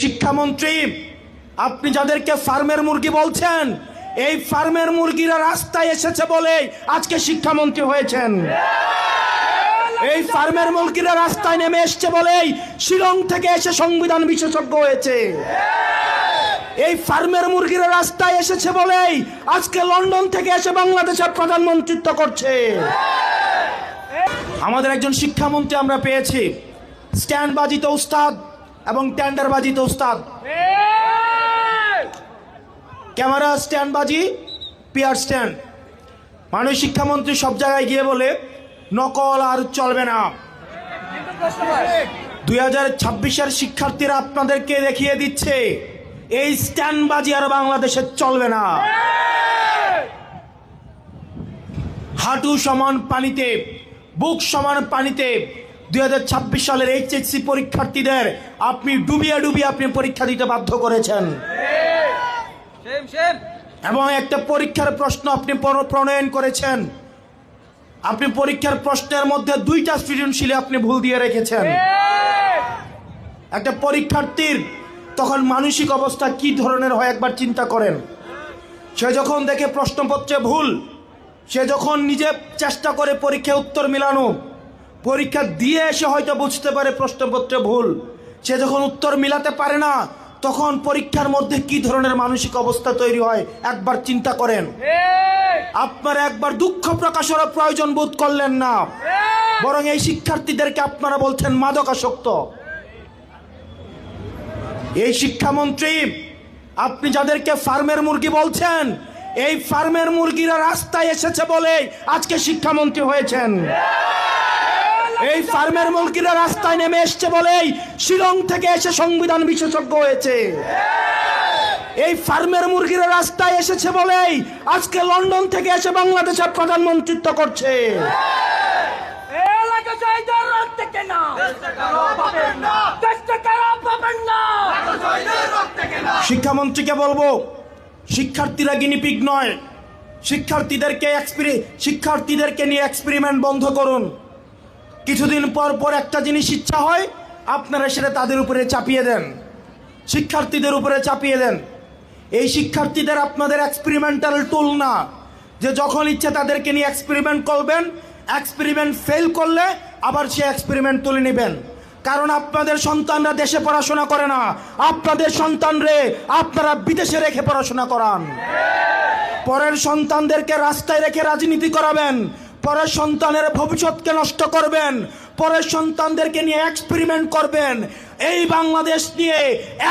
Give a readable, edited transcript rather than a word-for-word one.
শিক্ষামন্ত্রী, আপনি যাদেরকে ফার্মের মুরগি বলছেন, এই ফার্মের মুরগিরা রাস্তায় এসেছে বলে আজকে শিক্ষামন্ত্রী হয়েছেন। এই ফার্মের মুরগিরা রাস্তায় নেমে এসেছে বলেই শিলং থেকে এসে সংবিধান বিশেষজ্ঞ হয়েছে। এই ফার্মের মুরগিরা রাস্তায় এসেছে বলেই আজকে লন্ডন থেকে এসে বাংলাদেশের প্রধানমন্ত্রিত্ব করছে। আমাদের একজন শিক্ষামন্ত্রী আমরা পেয়েছি, স্ট্যান্ড বাজিতে উস্তাদ এবং টেন্ডার বাজিতে উস্তাদ। ক্যামেরা স্ট্যান্ড বাজি, পিয়ার স্ট্যান্ড। মাননীয় শিক্ষামন্ত্রী সব জায়গায় গিয়ে বলে নকল আর চলবে না। 2026-এর শিক্ষার্থীরা আপনাদেরকে দেখিয়ে দিচ্ছে এই স্ট্যান্ড বাজি আর বাংলাদেশে চলবে না। হাঁটু সমান পানিতে, বুক সমান পানিতে 2026 সালের এইচএসসি পরীক্ষার্থীদের আপনি ডুবিয়ে ডুবিয়ে আপনি পরীক্ষা দিতে বাধ্য করেছেন। এবং একটা পরীক্ষার প্রশ্ন আপনি প্রণয়ন করেছেন। আপনি পরীক্ষার প্রশ্নের মধ্যে 2টা সৃজনশীলে আপনি ভুল দিয়ে রেখেছেন। একটা পরীক্ষার্থীর তখন মানসিক অবস্থা কি ধরনের হয় একবার চিন্তা করেন। সে যখন দেখে প্রশ্নপত্রে ভুল, সে যখন নিজে চেষ্টা করে পরীক্ষায় উত্তর মিলানো, পরীক্ষা দিয়ে এসে হয়তো বুঝতে পারে প্রশ্নপত্রে ভুল, সে যখন উত্তর মিলাতে পারে না, তখন পরীক্ষার মধ্যে কি ধরনের মানসিক অবস্থা তৈরি হয় একবার চিন্তা করেন। আপনারা একবার দুঃখ প্রকাশের প্রয়োজন বোধ করলেন না, বরং এই শিক্ষার্থীদেরকে আপনারা বলছেন মাদকাসক্ত। এই শিক্ষামন্ত্রী, আপনি যাদেরকে ফার্মের মুরগি বলছেন, এই ফার্মের মুরগিরা রাস্তায় এসেছে বলে আজকে শিক্ষামন্ত্রী হয়েছেন। এই ফার্মের মুরগিরা রাস্তায় নেমে এসছে বলেই শিলং থেকে এসে সংবিধান বিশেষজ্ঞ হয়েছে। এই ফার্মের মুরগিরা রাস্তায় এসেছে বলেই আজকে লন্ডন থেকে এসে বাংলাদেশের প্রধানমন্ত্রিত্ব করছে। শিক্ষামন্ত্রীকে বলবো, শিক্ষার্থীরা গিনিপিগ নয়। শিক্ষার্থীদেরকে নিয়ে এক্সপেরিমেন্ট বন্ধ করুন। কিছুদিন পর পর একটা জিনিস ইচ্ছা হয়, আপনারা সেটা তাদের উপরে চাপিয়ে দেন, শিক্ষার্থীদের উপরে চাপিয়ে দেন। এই শিক্ষার্থীদের আপনাদের এক্সপেরিমেন্টাল টুল না, যে যখন ইচ্ছে তাদেরকে নিয়ে এক্সপেরিমেন্ট করবেন, এক্সপেরিমেন্ট ফেল করলে আবার সে এক্সপেরিমেন্ট তুলে নেবেন। কারণ আপনাদের সন্তানরা দেশে পড়াশোনা করে না, আপনাদের সন্তানরে আপনারা বিদেশে রেখে পড়াশোনা করান। পরের সন্তানদেরকে রাস্তায় রেখে রাজনীতি করাবেন, পরের সন্তানের ভবিষ্যৎকে নষ্ট করবেন, পরের সন্তানদেরকে নিয়ে এক্সপেরিমেন্ট করবেন। এই বাংলাদেশ নিয়ে